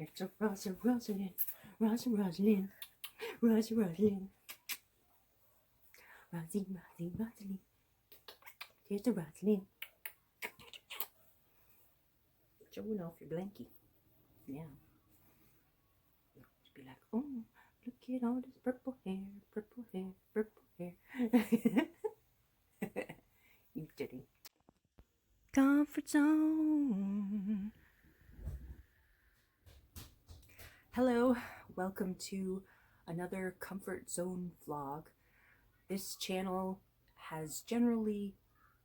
It's a Rosalind, Rosalind, Rosalind. Rosalind. Here's the Rosalind. Showing off your blankie. Yeah. Be like, oh, look at all this purple hair, purple hair, purple hair. You didn't. Comfort zone. Hello, welcome to another Comfort Zone vlog. This channel has generally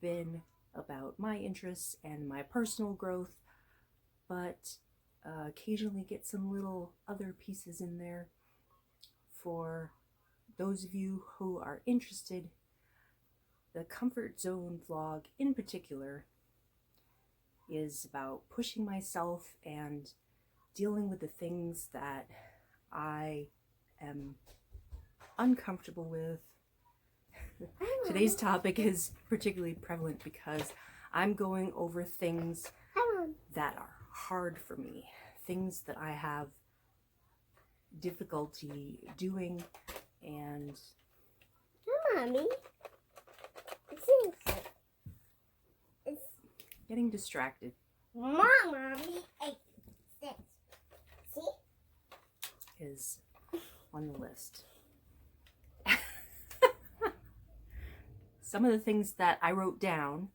been about my interests and my personal growth, but occasionally get some little other pieces in there for those of you who are interested. The Comfort Zone vlog in particular is about pushing myself and dealing with the things that I am uncomfortable with. Today's topic is particularly prevalent because I'm going over things that are hard for me, things that I have difficulty doing, and Mommy, it's getting distracted. Mommy, see? Is on the list. Some of the things that I wrote down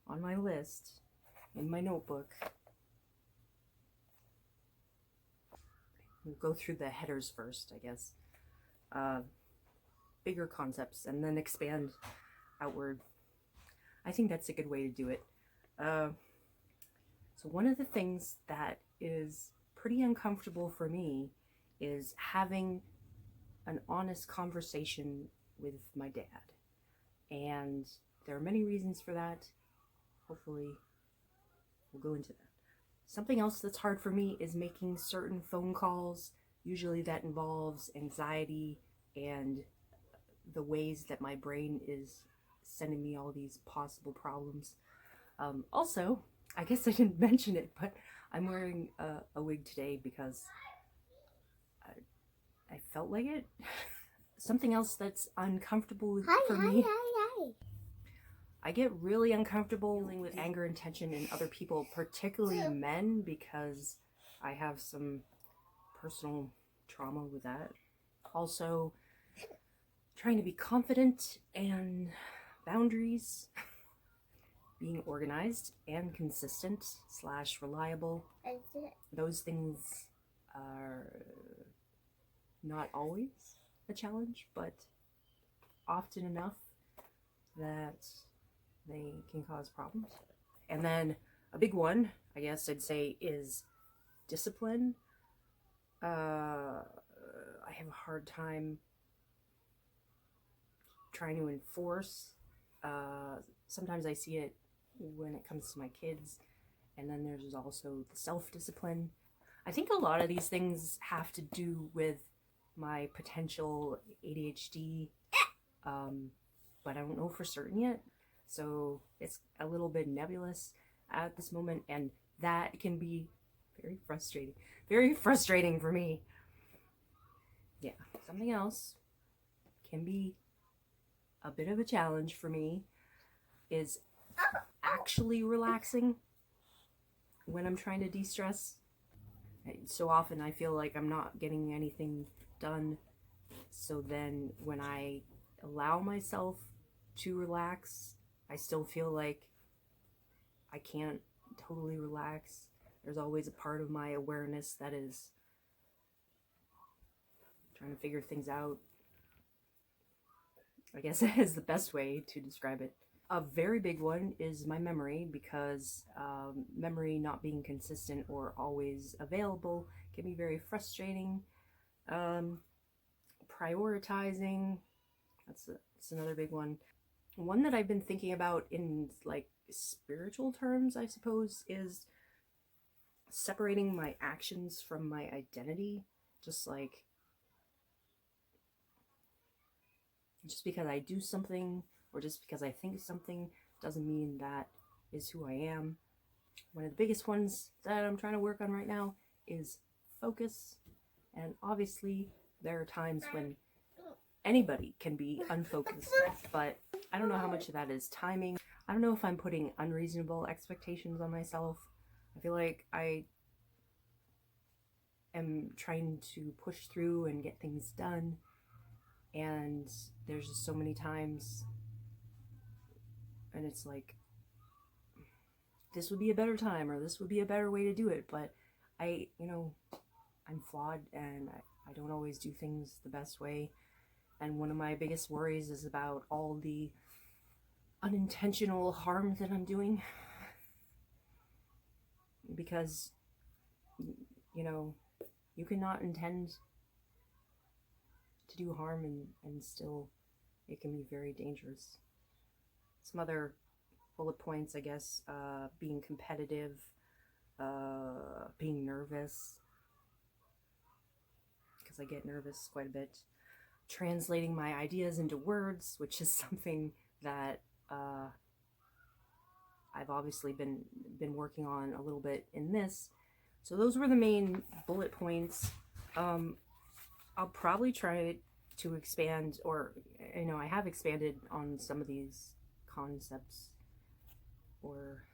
on my list in my notebook. We'll go through the headers first, I guess. Bigger concepts and then expand outward. I think that's a good way to do it. So one of the things that is pretty uncomfortable for me is having an honest conversation with my dad. And there are many reasons for that. Hopefully we'll go into that. Something else that's hard for me is making certain phone calls. Usually that involves anxiety and the ways that my brain is sending me all these possible problems. Also, I guess I didn't mention it, but I'm wearing a wig today because I felt like it. Something else that's uncomfortable for me. I get really uncomfortable dealing with anger and tension in other people, particularly men, because I have some personal trauma with that. Also, trying to be confident and boundaries, being organized and consistent / reliable. Those things are not always a challenge, but often enough that they can cause problems. And then a big one, I guess I'd say, is discipline. I have a hard time trying to enforce. Sometimes I see it when it comes to my kids, and then there's also the self-discipline. I think a lot of these things have to do with my potential ADHD, but I don't know for certain yet. So it's a little bit nebulous at this moment, and that can be very frustrating for me. Yeah, something else can be a bit of a challenge for me is actually relaxing when I'm trying to de-stress. So often I feel like I'm not getting anything done, so then when I allow myself to relax, I still feel like I can't totally relax. There's always a part of my awareness that is trying to figure things out. I guess that is the best way to describe it. A very big one is my memory, because memory not being consistent or always available can be very frustrating. Prioritizing, that's another big one. One that I've been thinking about in like spiritual terms, I suppose, is separating my actions from my identity. Just because I do something or just because I think something doesn't mean that is who I am. One of the biggest ones that I'm trying to work on right now is focus. And obviously, there are times when anybody can be unfocused, but I don't know how much of that is timing. I don't know if I'm putting unreasonable expectations on myself. I feel like I am trying to push through and get things done, and there's just so many times, and it's like, this would be a better time, or this would be a better way to do it, but I'm flawed, and I don't always do things the best way. And one of my biggest worries is about all the unintentional harm that I'm doing. Because, you cannot intend to do harm, and still it can be very dangerous. Some other bullet points, I guess, being competitive, being nervous, because I get nervous quite a bit. Translating my ideas into words, which is something that I've obviously been working on a little bit in this. So those were the main bullet points. I'll probably try to expand, or I have expanded on some of these concepts or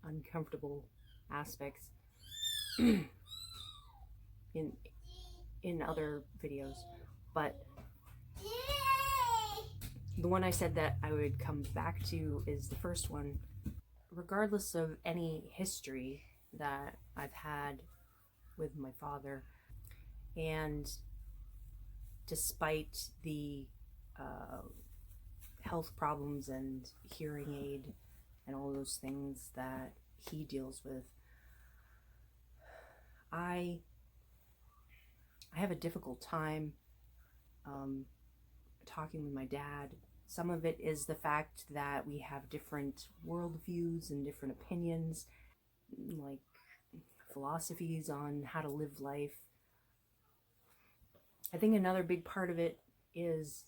uncomfortable aspects in other videos, but the one I said that I would come back to is the first one. Regardless of any history that I've had with my father, and despite the health problems and hearing aid and all those things that he deals with, I have a difficult time talking with my dad. Some of it is the fact that we have different worldviews and different opinions, like philosophies on how to live life. I think another big part of it is...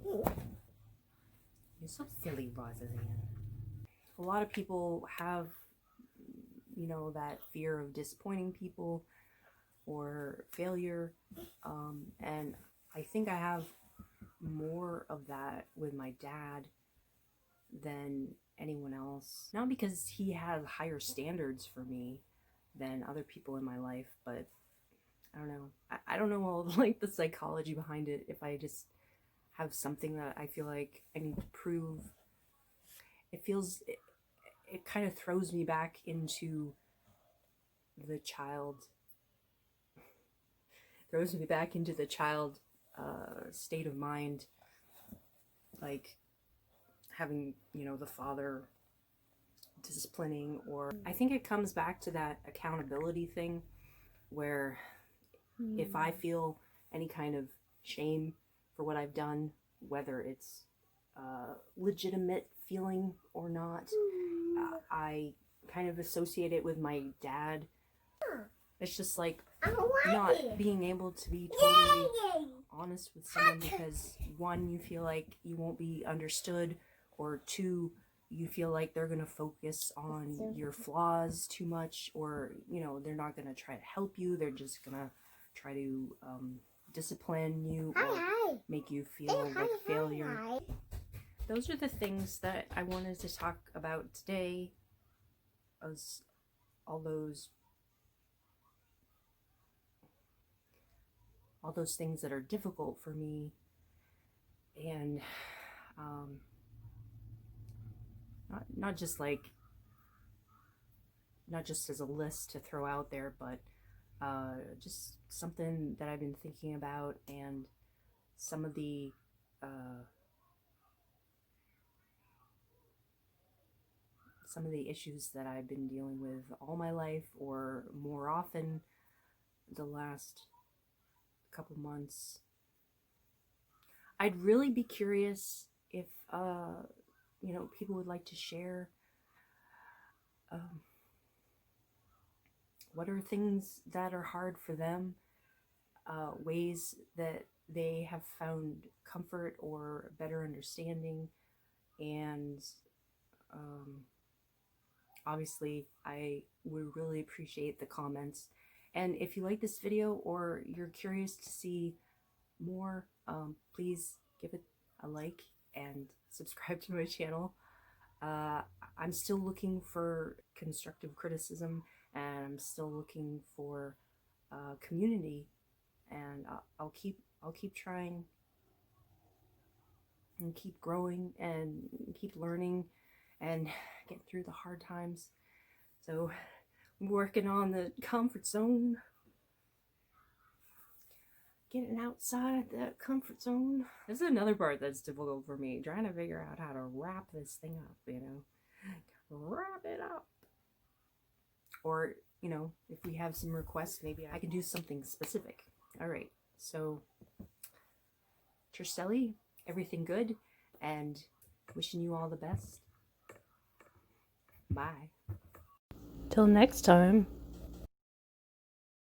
You're so silly, Rosalyn. A lot of people have, that fear of disappointing people or failure, and I think I have more of that with my dad than anyone else. Not because he has higher standards for me than other people in my life, but I don't know. I don't know all like the psychology behind it. If I just have something that I feel like I need to prove, it kind of throws me back into the child state of mind, like having the father disciplining. Or I think it comes back to that accountability thing, where if I feel any kind of shame for what I've done, whether it's legitimate feeling or not, I kind of associate it with my dad. It's just like not being able to be totally honest with someone, because one, you feel like you won't be understood, or two, you feel like they're going to focus on your flaws too much, or they're not going to try to help you, they're just going to try to discipline you or make you feel like a failure. Those are the things that I wanted to talk about today, as all those things that are difficult for me, and not just as a list to throw out there, but just something that I've been thinking about, and some of the issues that I've been dealing with all my life, or more often the last couple months. I'd really be curious if people would like to share what are things that are hard for them, ways that they have found comfort or better understanding, and obviously I would really appreciate the comments. And if you like this video or you're curious to see more, please give it a like and subscribe to my channel. I'm still looking for constructive criticism, and I'm still looking for community, and I'll keep trying and keep growing and keep learning and get through the hard times. So I'm working on the comfort zone, getting outside that comfort zone. This is another part that's difficult for me, trying to figure out how to wrap this thing up, you know, wrap it up. Or, you know, if we have some requests, maybe I can do something specific. All right, so Terse'li, everything good, and wishing you all the best. Bye. Till next time.